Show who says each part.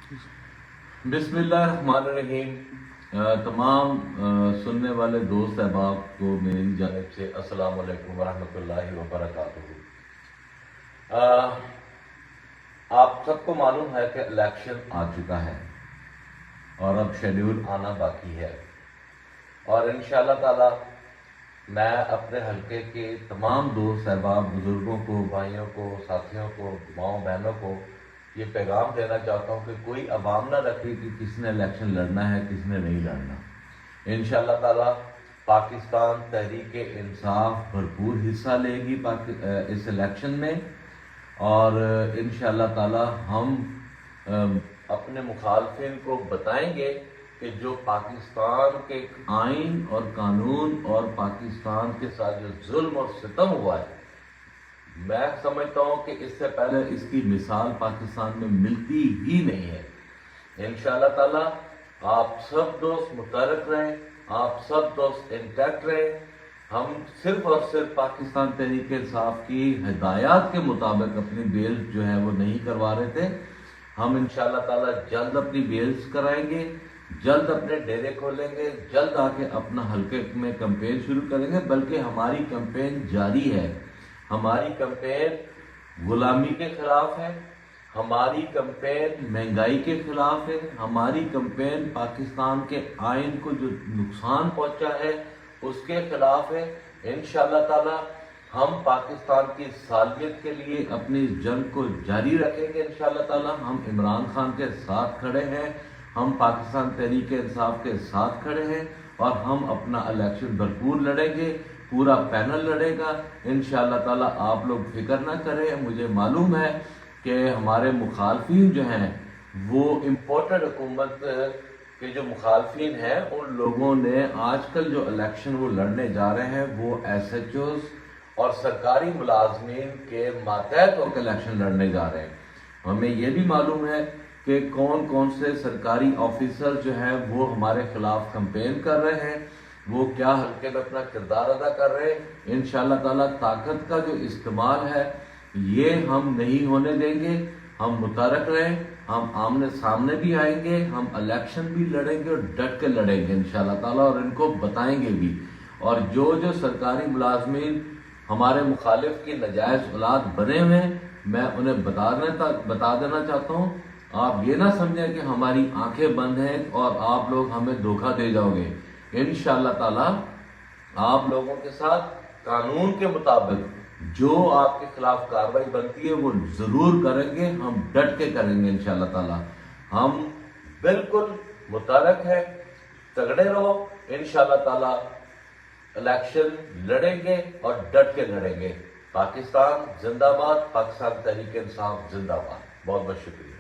Speaker 1: बिस्मिल्लाहिर्रहमानिर्रहीम। तमाम सुनने वाले दोस्त अहबाब को मेरी जानिब से अस्सलाम वालेकुम वरहमतुल्लाहि वबरकातुहू। आप सबको मालूम है कि इलेक्शन आ चुका है और अब शेड्यूल आना बाकी है, और इंशाअल्लाह ताला मैं अपने हल्के के तमाम दोस्त अहबाब, बुजुर्गों को, भाइयों को, साथियों को, माओ बहनों को ये पैगाम देना चाहता हूँ कि कोई अवाम ना रखे कि किसने इलेक्शन लड़ना है, किसने नहीं लड़ना। इंशाअल्लाह ताला पाकिस्तान तहरीक इंसाफ भरपूर हिस्सा लेगी इस इलेक्शन में, और इंशाअल्लाह ताला हम अपने मुखालफिन को बताएंगे कि जो पाकिस्तान के आइन और कानून और पाकिस्तान के साथ जो जुल्म और सितम हुआ है, मैं समझता हूँ कि इससे पहले इसकी मिसाल पाकिस्तान में मिलती ही नहीं है। इंशाअल्लाह ताला आप सब दोस्त मुतहर्रिक रहें, आप सब दोस्त इंटैक्ट रहें। हम सिर्फ और सिर्फ पाकिस्तान तहरीक इंसाफ की हिदायत के मुताबिक अपनी बेल जो है वो नहीं करवा रहे थे। हम इंशाअल्लाह ताला जल्द अपनी बेल्स कराएंगे, जल्द अपने डेरे खोलेंगे, जल्द आके अपना हल्के में कैंपेन शुरू करेंगे। बल्कि हमारी कैंपेन जारी है। हमारी कैंपेन गुलामी के खिलाफ है, हमारी कैंपेन महंगाई के खिलाफ है, हमारी कैंपेन पाकिस्तान के आइन को जो नुकसान पहुंचा है उसके खिलाफ है। इंशाअल्लाह ताला हम पाकिस्तान की सालियत के लिए अपनी जंग को जारी रखेंगे। इंशाअल्लाह ताला हम इमरान खान के साथ खड़े हैं, हम पाकिस्तान तहरीक इंसाफ के साथ खड़े हैं, और हम अपना इलेक्शन भरपूर लड़ेंगे, पूरा पैनल लड़ेगा इंशाअल्लाह ताला। आप लोग फिक्र ना करें। मुझे मालूम है कि हमारे मुखालफिन जो हैं वो इम्पोर्टेड हुकूमत के जो मुखालफिन हैं उन लोगों ने आजकल जो इलेक्शन वो लड़ने जा रहे हैं वो SHOs और सरकारी मुलाजमीन के मातहत होकर इलेक्शन लड़ने जा रहे हैं। हमें ये भी मालूम है कि कौन कौन से सरकारी ऑफिसर जो हैं वो हमारे खिलाफ कैंपेन कर रहे हैं, वो क्या हल्के में अपना किरदार अदा कर रहे हैं। इंशाअल्लाह ताला ताकत का जो इस्तेमाल है ये हम नहीं होने देंगे। हम मुतहर्रिक रहें, हम आमने सामने भी आएंगे, हम इलेक्शन भी लड़ेंगे और डट के लड़ेंगे इंशाअल्लाह ताला, और इनको बताएंगे भी। और जो जो सरकारी मुलाजमीन हमारे मुखालिफ की नजायज औलाद बने हुए हैं, मैं उन्हें बता देना चाहता हूँ। आप ये ना समझें कि हमारी आंखें बंद हैं और आप लोग हमें धोखा दे जाओगे। इंशाअल्लाह ताला आप लोगों के साथ कानून के मुताबिक जो आपके खिलाफ कार्रवाई बनती है वो जरूर करेंगे, हम डट के करेंगे इंशाअल्लाह ताला। हम बिल्कुल मुतहर्रिक है, तगड़े रहो। इंशाअल्लाह ताला इलेक्शन लड़ेंगे और डट के लड़ेंगे। पाकिस्तान जिंदाबाद, पाकिस्तान तहरीक इंसाफ जिंदाबाद। बहुत बहुत शुक्रिया।